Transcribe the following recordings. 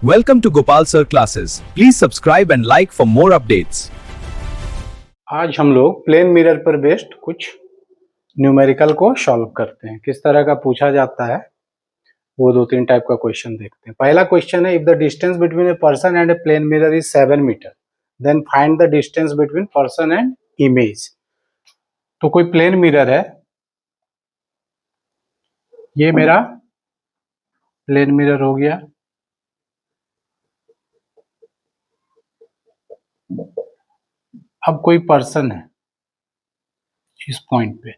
Welcome to Gopal Sir Classes. Please subscribe and like for more updates. आज हम लोग plane mirror पर based कुछ न्यूमेरिकल को सॉल्व करते हैं। किस तरह का पूछा जाता है वो दो तीन टाइप का क्वेश्चन देखते हैं। पहला क्वेश्चन है, if the distance between a person and a plane mirror is 7 metre then find the distance between person and image. तो कोई प्लेन मिरर है, ये मेरा प्लेन मिरर हो गया। अब कोई पर्सन है इस पॉइंट पे,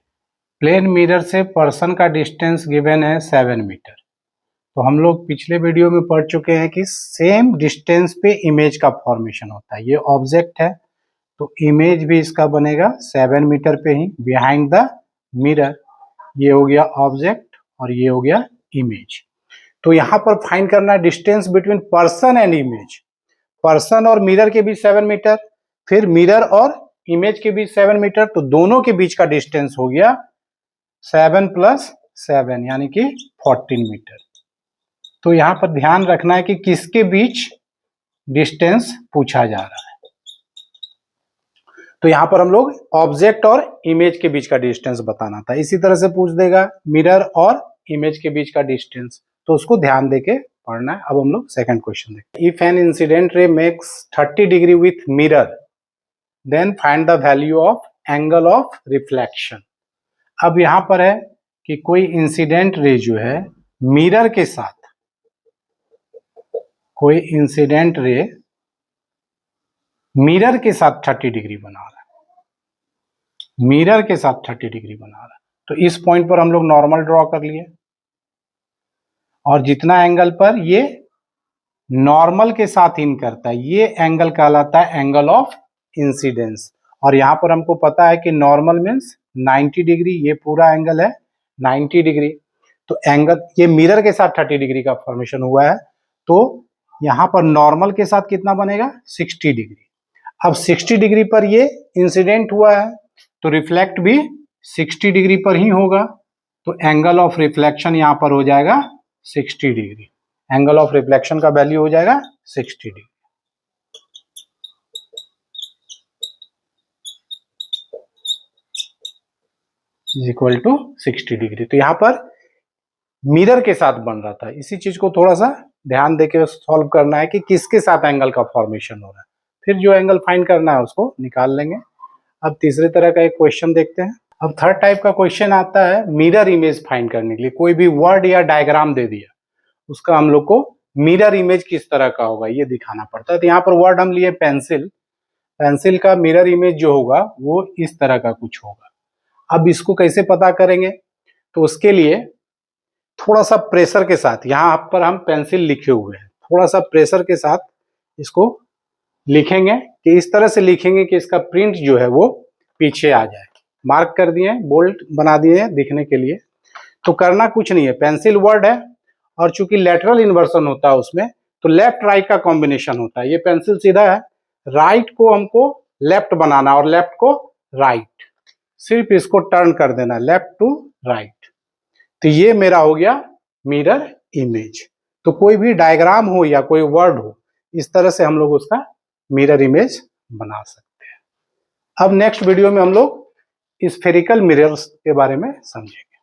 प्लेन मिरर से पर्सन का डिस्टेंस गिवन है 7 मीटर। तो हम लोग पिछले वीडियो में पढ़ चुके हैं कि सेम डिस्टेंस पे इमेज का फॉर्मेशन होता है। ये ऑब्जेक्ट है तो इमेज भी इसका बनेगा 7 मीटर पे ही बिहाइंड द मिरर। ये हो गया ऑब्जेक्ट और ये हो गया इमेज। तो यहाँ पर फाइंड करना है distance between person and image. Person और मिरर के बीच 7 मीटर, फिर मिरर और इमेज के बीच 7 मीटर, तो दोनों के बीच का डिस्टेंस हो गया 7 + 7 यानी कि 14 मीटर। तो यहां पर ध्यान रखना है कि किसके बीच डिस्टेंस पूछा जा रहा है। तो यहां पर हम लोग ऑब्जेक्ट और इमेज के बीच का डिस्टेंस बताना था। इसी तरह से पूछ देगा मिरर और इमेज के बीच का डिस्टेंस, तो उसको ध्यान देके पढ़ना है। अब हम लोग सेकंड क्वेश्चन देखते हैं। If an incident ray makes 30 degree with mirror then find the value of angle of reflection. अब यहां पर है कि कोई इंसिडेंट रे जो है मिरर के साथ, कोई इंसिडेंट रे मिरर के साथ 30 डिग्री बना रहा है, मिरर के साथ 30 डिग्री बना रहा है। तो इस पॉइंट पर हम लोग नॉर्मल ड्रॉ कर लिए और जितना एंगल पर ये नॉर्मल के साथ इन करता है ये एंगल कहलाता है एंगल ऑफ इंसिडेंस। और यहां पर हमको पता है कि नॉर्मल मीन्स 90 डिग्री, ये पूरा एंगल है 90 डिग्री। तो एंगल ये मिरर के साथ 30 डिग्री का फॉर्मेशन हुआ है, तो यहां पर नॉर्मल के साथ कितना बनेगा 60 डिग्री। अब 60 डिग्री पर ये इंसिडेंट हुआ है तो रिफ्लेक्ट भी 60 डिग्री पर ही होगा। तो एंगल ऑफ रिफ्लेक्शन यहां पर हो जाएगा 60 डिग्री। एंगल ऑफ रिफ्लेक्शन का वैल्यू हो जाएगा 60 degree. Is equal to 60 degree. तो यहां पर मिरर के साथ बन रहा था, इसी चीज को थोड़ा सा ध्यान देके सॉल्व करना है कि किसके साथ एंगल का फॉर्मेशन हो रहा है, फिर जो एंगल फाइंड करना है उसको निकाल लेंगे। अब तीसरे तरह का एक क्वेश्चन देखते हैं। अब थर्ड टाइप का क्वेश्चन आता है मिरर इमेज फाइंड करने के लिए। कोई भी वर्ड या डायग्राम दे दिया, उसका हम लोग को मिरर इमेज किस तरह का होगा ये दिखाना पड़ता है। तो यहाँ पर वर्ड हम लिए पेंसिल, पेंसिल का मिरर इमेज जो होगा वो इस तरह का कुछ होगा। अब इसको कैसे पता करेंगे, तो उसके लिए थोड़ा सा प्रेशर के साथ, यहाँ पर हम पेंसिल लिखे हुए हैं, थोड़ा सा प्रेशर के साथ इसको लिखेंगे कि इस तरह से लिखेंगे कि इसका प्रिंट जो है वो पीछे आ जाए। मार्क कर दिए, बोल्ड बना दिए हैं दिखने के लिए। तो करना कुछ नहीं है, पेंसिल वर्ड है और चूंकि लेटरल इन्वर्सन होता है उसमें, तो लेफ्ट राइट का कॉम्बिनेशन होता है। ये पेंसिल सीधा है, राइट को हमको लेफ्ट बनाना और लेफ्ट को राइट, सिर्फ इसको टर्न कर देना लेफ्ट टू राइट। तो ये मेरा हो गया मिरर इमेज। तो कोई भी डायग्राम हो या कोई वर्ड हो, इस तरह से हम लोग उसका मिरर इमेज बना सकते हैं। अब नेक्स्ट वीडियो में हम लोग स्फेरिकल मिरर्स के बारे में समझेंगे।